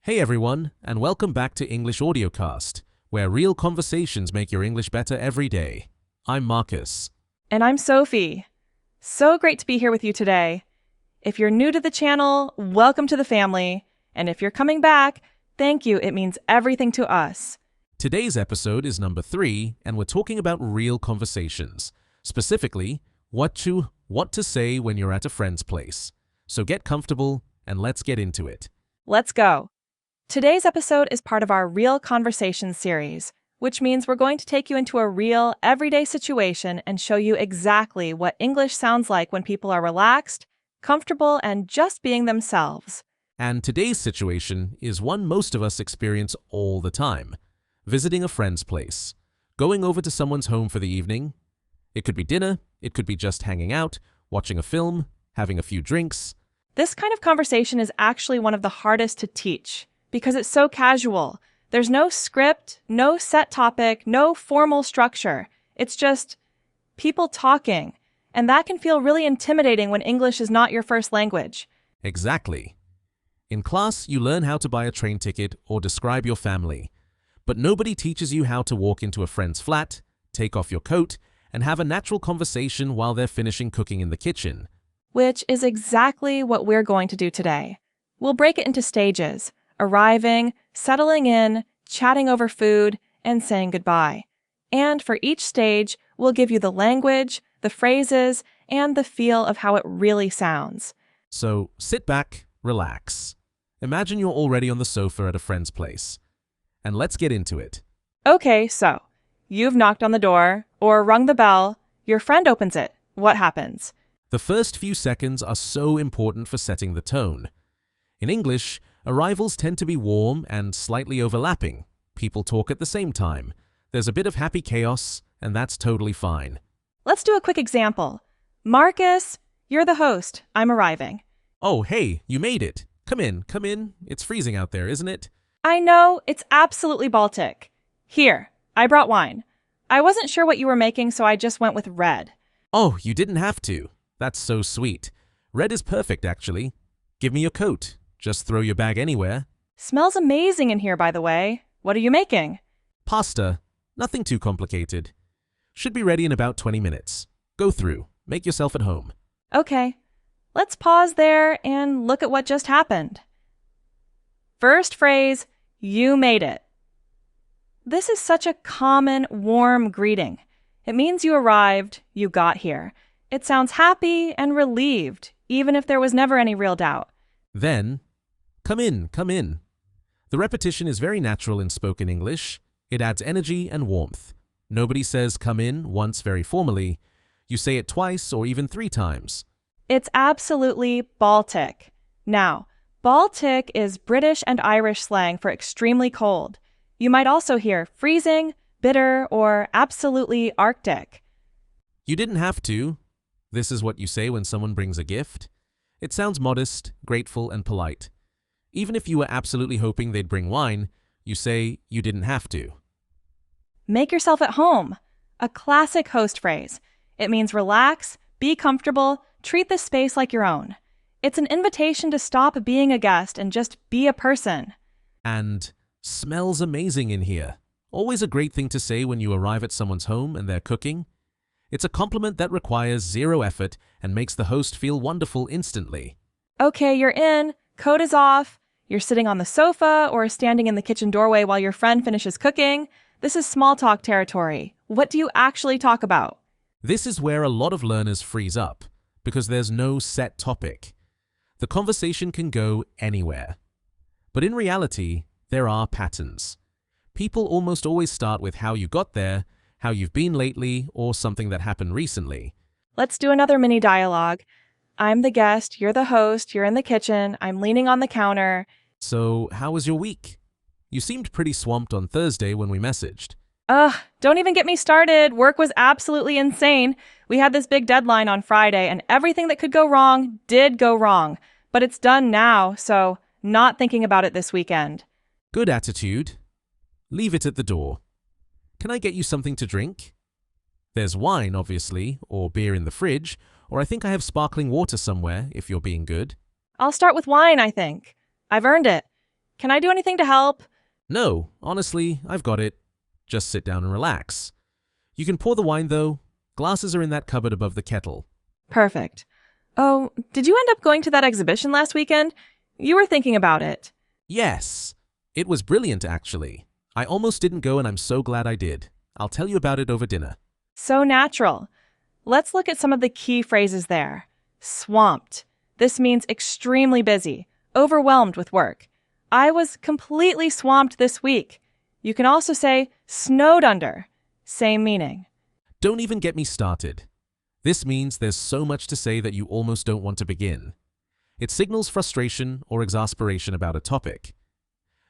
Hey everyone, and welcome back to English Audiocast, where real conversations make your English better every day. I'm Marcus. And I'm Sophie. So great to be here with you today. If you're new to the channel, welcome to the family. And if you're coming back, thank you. It means everything to us. Today's episode is number 3, and we're talking about real conversations. Specifically, what to say when you're at a friend's place. So get comfortable, and let's get into it. Let's go. Today's episode is part of our Real Conversations series, which means we're going to take you into a real, everyday situation and show you exactly what English sounds like when people are relaxed, comfortable, and just being themselves. And today's situation is one most of us experience all the time. Visiting a friend's place. Going over to someone's home for the evening. It could be dinner, it could be just hanging out, watching a film, having a few drinks. This kind of conversation is actually one of the hardest to teach because it's so casual. There's no script, no set topic, no formal structure. It's just people talking. And that can feel really intimidating when English is not your first language. Exactly. In class, you learn how to buy a train ticket or describe your family. But nobody teaches you how to walk into a friend's flat, take off your coat, and have a natural conversation while they're finishing cooking in the kitchen. Which is exactly what we're going to do today. We'll break it into stages: arriving, settling in, chatting over food, and saying goodbye. And for each stage, we'll give you the language, the phrases, and the feel of how it really sounds. So sit back, relax. Imagine you're already on the sofa at a friend's place. And let's get into it. Okay, so you've knocked on the door or rung the bell. Your friend opens it. What happens? The first few seconds are so important for setting the tone. In English, arrivals tend to be warm and slightly overlapping. People talk at the same time. There's a bit of happy chaos, and that's totally fine. Let's do a quick example. Marcus, you're the host. I'm arriving. Oh, hey, you made it. Come in, come in. It's freezing out there, isn't it? I know, it's absolutely Baltic. Here, I brought wine. I wasn't sure what you were making, so I just went with red. Oh, you didn't have to. That's so sweet. Red is perfect, actually. Give me your coat. Just throw your bag anywhere. Smells amazing in here, by the way. What are you making? Pasta. Nothing too complicated. Should be ready in about 20 minutes. Go through. Make yourself at home. Okay. Let's pause there and look at what just happened. First phrase, you made it. This is such a common, warm greeting. It means you arrived, you got here. It sounds happy and relieved, even if there was never any real doubt. Then, come in, come in. The repetition is very natural in spoken English. It adds energy and warmth. Nobody says come in once very formally. You say it twice or even 3 times. It's absolutely Baltic. Now, Baltic is British and Irish slang for extremely cold. You might also hear freezing, bitter, or absolutely Arctic. You didn't have to. This is what you say when someone brings a gift. It sounds modest, grateful, and polite. Even if you were absolutely hoping they'd bring wine, you say you didn't have to. Make yourself at home. A classic host phrase. It means relax, be comfortable, treat this space like your own. It's an invitation to stop being a guest and just be a person. And smells amazing in here. Always a great thing to say when you arrive at someone's home and they're cooking. It's a compliment that requires 0 effort and makes the host feel wonderful instantly. Okay, you're in. Coat is off. You're sitting on the sofa or standing in the kitchen doorway while your friend finishes cooking. This is small talk territory. What do you actually talk about? This is where a lot of learners freeze up, because there's no set topic. The conversation can go anywhere. But in reality, there are patterns. People almost always start with how you got there, how you've been lately, or something that happened recently. Let's do another mini dialogue. I'm the guest, you're the host, you're in the kitchen, I'm leaning on the counter. So, how was your week? You seemed pretty swamped on Thursday when we messaged. Don't even get me started. Work was absolutely insane. We had this big deadline on Friday, and everything that could go wrong did go wrong. But it's done now, so not thinking about it this weekend. Good attitude. Leave it at the door. Can I get you something to drink? There's wine, obviously, or beer in the fridge, or I think I have sparkling water somewhere, if you're being good. I'll start with wine, I think. I've earned it. Can I do anything to help? No, honestly, I've got it. Just sit down and relax. You can pour the wine, though. Glasses are in that cupboard above the kettle. Perfect. Oh, did you end up going to that exhibition last weekend? You were thinking about it. Yes. It was brilliant, actually. I almost didn't go, and I'm so glad I did. I'll tell you about it over dinner. So natural. Let's look at some of the key phrases there. Swamped. This means extremely busy, overwhelmed with work. I was completely swamped this week. You can also say snowed under. Same meaning. Don't even get me started. This means there's so much to say that you almost don't want to begin. It signals frustration or exasperation about a topic.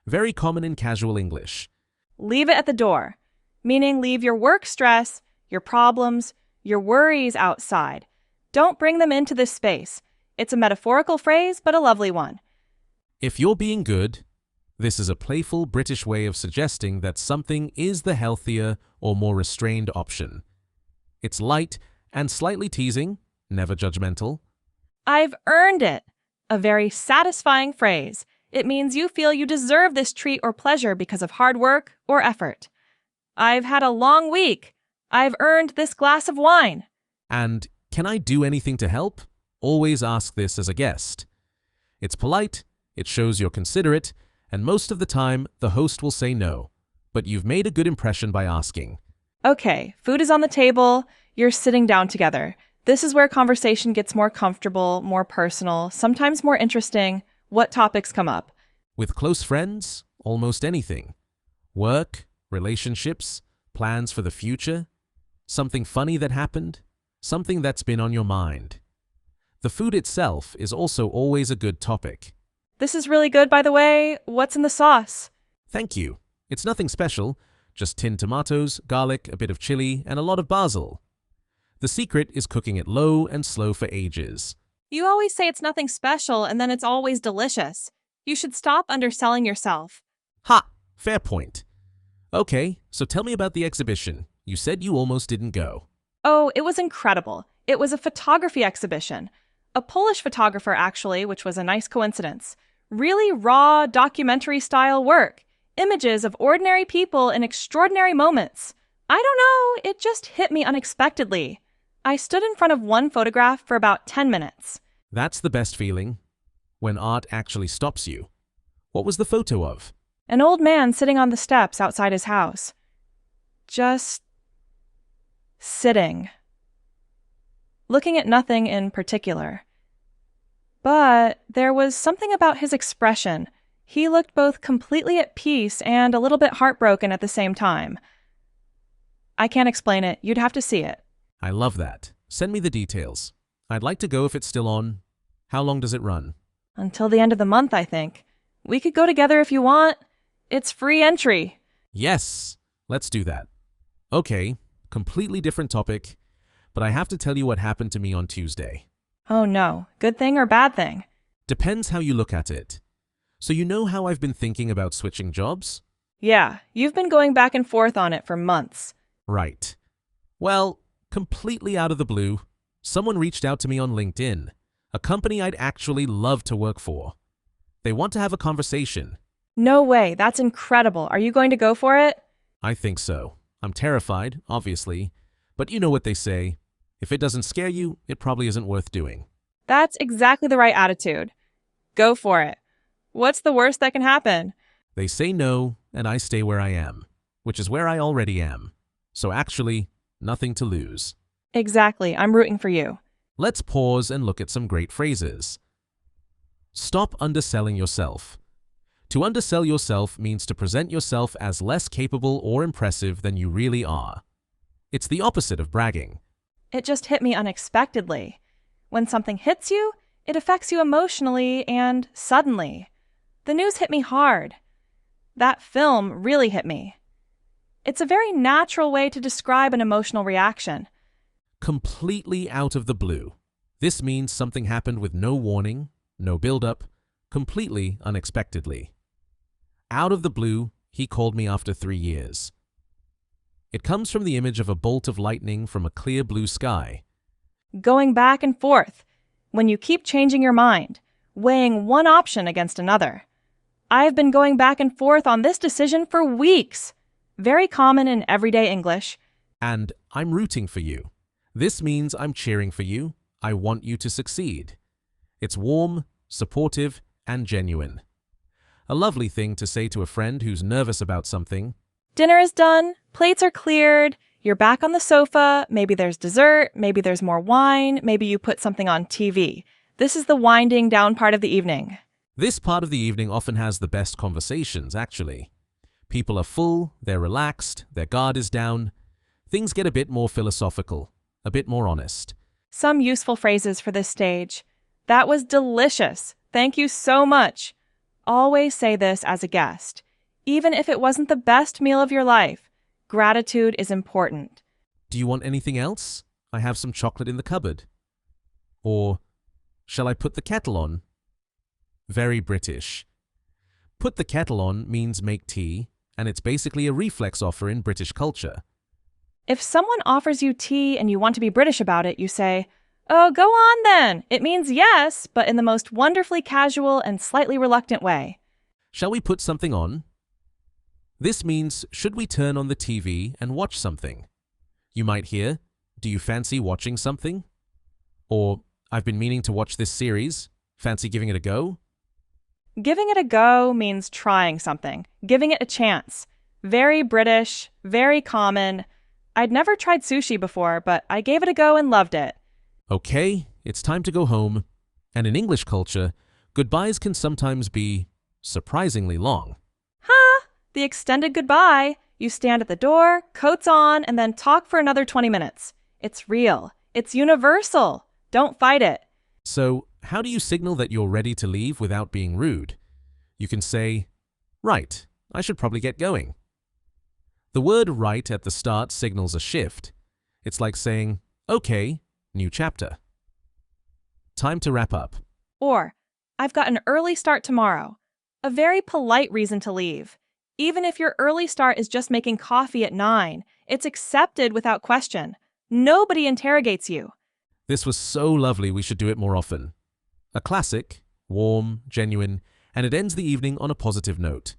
Very common in casual English. Leave it at the door, meaning leave your work stress, your problems, your worries outside. Don't bring them into this space. It's a metaphorical phrase, but a lovely one. If you're being good, this is a playful British way of suggesting that something is the healthier or more restrained option. It's light and slightly teasing, never judgmental. I've earned it. A very satisfying phrase. It means you feel you deserve this treat or pleasure because of hard work or effort. I've had a long week. I've earned this glass of wine. And can I do anything to help? Always ask this as a guest. It's polite, it shows you're considerate, and most of the time the host will say no. But you've made a good impression by asking. Okay, food is on the table. You're sitting down together. This is where conversation gets more comfortable, more personal, sometimes more interesting. What topics come up? With close friends, almost anything. Work, relationships, plans for the future, something funny that happened, something that's been on your mind. The food itself is also always a good topic. This is really good, by the way. What's in the sauce? Thank you. It's nothing special, just tinned tomatoes, garlic, a bit of chili, and a lot of basil. The secret is cooking it low and slow for ages. You always say it's nothing special and then it's always delicious. You should stop underselling yourself. Ha! Fair point. Okay, so tell me about the exhibition. You said you almost didn't go. Oh, it was incredible. It was a photography exhibition. A Polish photographer, actually, which was a nice coincidence. Really raw, documentary-style work. Images of ordinary people in extraordinary moments. I don't know, it just hit me unexpectedly. I stood in front of one photograph for about 10 minutes. That's the best feeling, when art actually stops you. What was the photo of? An old man sitting on the steps outside his house. Just sitting. Looking at nothing in particular. But there was something about his expression. He looked both completely at peace and a little bit heartbroken at the same time. I can't explain it. You'd have to see it. I love that. Send me the details. I'd like to go if it's still on. How long does it run? Until the end of the month, I think. We could go together if you want. It's free entry. Yes, let's do that. Okay, completely different topic, but I have to tell you what happened to me on Tuesday. Oh no, good thing or bad thing? Depends how you look at it. So you know how I've been thinking about switching jobs? Yeah, you've been going back and forth on it for months. Right. Well, completely out of the blue, someone reached out to me on LinkedIn, a company I'd actually love to work for. They want to have a conversation. No way, that's incredible. Are you going to go for it? I think so. I'm terrified, obviously, but you know what they say. If it doesn't scare you, it probably isn't worth doing. That's exactly the right attitude. Go for it. What's the worst that can happen? They say no, and I stay where I am, which is where I already am. So actually, nothing to lose. Exactly, I'm rooting for you. Let's pause and look at some great phrases. Stop underselling yourself. To undersell yourself means to present yourself as less capable or impressive than you really are. It's the opposite of bragging. It just hit me unexpectedly. When something hits you, it affects you emotionally and suddenly. The news hit me hard. That film really hit me. It's a very natural way to describe an emotional reaction. Completely out of the blue. This means something happened with no warning, no build-up, completely unexpectedly. Out of the blue, he called me after 3 years. It comes from the image of a bolt of lightning from a clear blue sky. Going back and forth, when you keep changing your mind, weighing one option against another. I've been going back and forth on this decision for weeks. Very common in everyday English. And I'm rooting for you. This means I'm cheering for you. I want you to succeed. It's warm, supportive, and genuine. A lovely thing to say to a friend who's nervous about something. Dinner is done, plates are cleared, you're back on the sofa, maybe there's dessert, maybe there's more wine, maybe you put something on TV. This is the winding down part of the evening. This part of the evening often has the best conversations, actually. People are full, they're relaxed, their guard is down. Things get a bit more philosophical, a bit more honest. Some useful phrases for this stage. That was delicious. Thank you so much. Always say this as a guest. Even if it wasn't the best meal of your life, gratitude is important. Do you want anything else? I have some chocolate in the cupboard. Or, shall I put the kettle on? Very British. Put the kettle on means make tea, and it's basically a reflex offer in British culture. If someone offers you tea and you want to be British about it, you say, "Oh, go on then." It means yes, but in the most wonderfully casual and slightly reluctant way. Shall we put something on? This means, should we turn on the TV and watch something? You might hear, do you fancy watching something? Or, I've been meaning to watch this series. Fancy giving it a go? Giving it a go means trying something, giving it a chance. Very British, very common. I'd never tried sushi before, but I gave it a go and loved it. Okay, it's time to go home. And in English culture, goodbyes can sometimes be surprisingly long. Huh? The extended goodbye. You stand at the door, coats on, and then talk for another 20 minutes. It's real. It's universal. Don't fight it. So, how do you signal that you're ready to leave without being rude? You can say, right, I should probably get going. The word right at the start signals a shift. It's like saying, okay, new chapter. Time to wrap up. Or, I've got an early start tomorrow. A very polite reason to leave. Even if your early start is just making coffee at 9, it's accepted without question. Nobody interrogates you. This was so lovely, we should do it more often. A classic, warm, genuine, and it ends the evening on a positive note.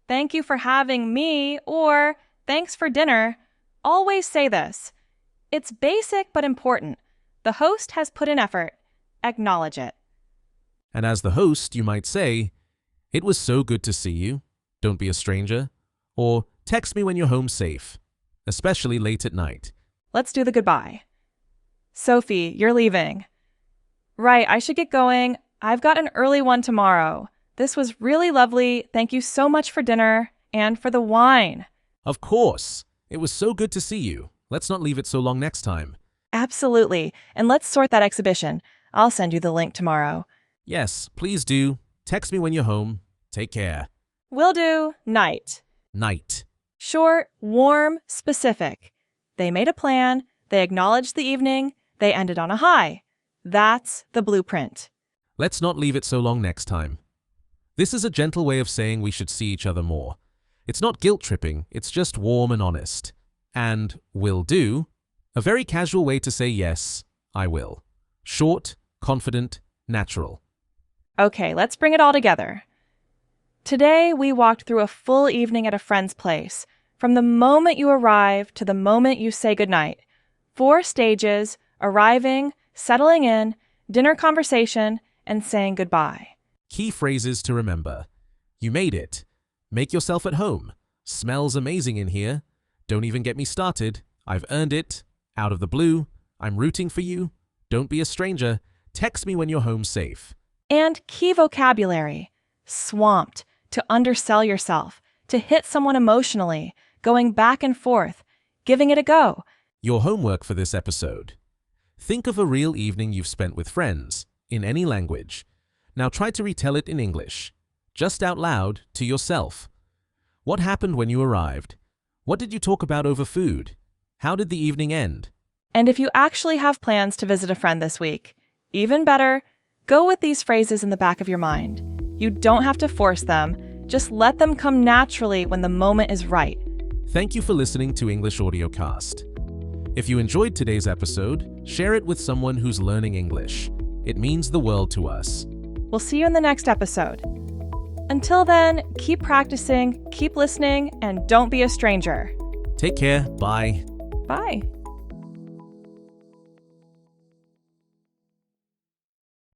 Thank you for having me, or thanks for dinner. Always say this. It's basic but important. The host has put in effort. Acknowledge it. And as the host, you might say, it was so good to see you. Don't be a stranger. Or text me when you're home safe, especially late at night. Let's do the goodbye. Sophie, you're leaving. Right, I should get going. I've got an early one tomorrow. This was really lovely. Thank you so much for dinner and for the wine. Of course. It was so good to see you. Let's not leave it so long next time. Absolutely. And let's sort that exhibition. I'll send you the link tomorrow. Yes, please do. Text me when you're home. Take care. Will do. Night. Night. Short, warm, specific. They made a plan. They acknowledged the evening. They ended on a high. That's the blueprint. Let's not leave it so long next time. This is a gentle way of saying we should see each other more. It's not guilt-tripping, it's just warm and honest. And will do, a very casual way to say yes, I will. Short, confident, natural. Okay, let's bring it all together. Today, we walked through a full evening at a friend's place. From the moment you arrive to the moment you say goodnight. 4 stages: arriving, settling in, dinner conversation, and saying goodbye. Key phrases to remember. You made it. Make yourself at home. Smells amazing in here. Don't even get me started. I've earned it. Out of the blue. I'm rooting for you. Don't be a stranger. Text me when you're home safe. And key vocabulary. Swamped. To undersell yourself. To hit someone emotionally. Going back and forth. Giving it a go. Your homework for this episode. Think of a real evening you've spent with friends, in any language. Now try to retell it in English, just out loud, to yourself. What happened when you arrived? What did you talk about over food? How did the evening end? And if you actually have plans to visit a friend this week, even better, go with these phrases in the back of your mind. You don't have to force them, just let them come naturally when the moment is right. Thank you for listening to English Audiocast. If you enjoyed today's episode, share it with someone who's learning English. It means the world to us. We'll see you in the next episode. Until then, keep practicing, keep listening, and don't be a stranger. Take care. Bye. Bye.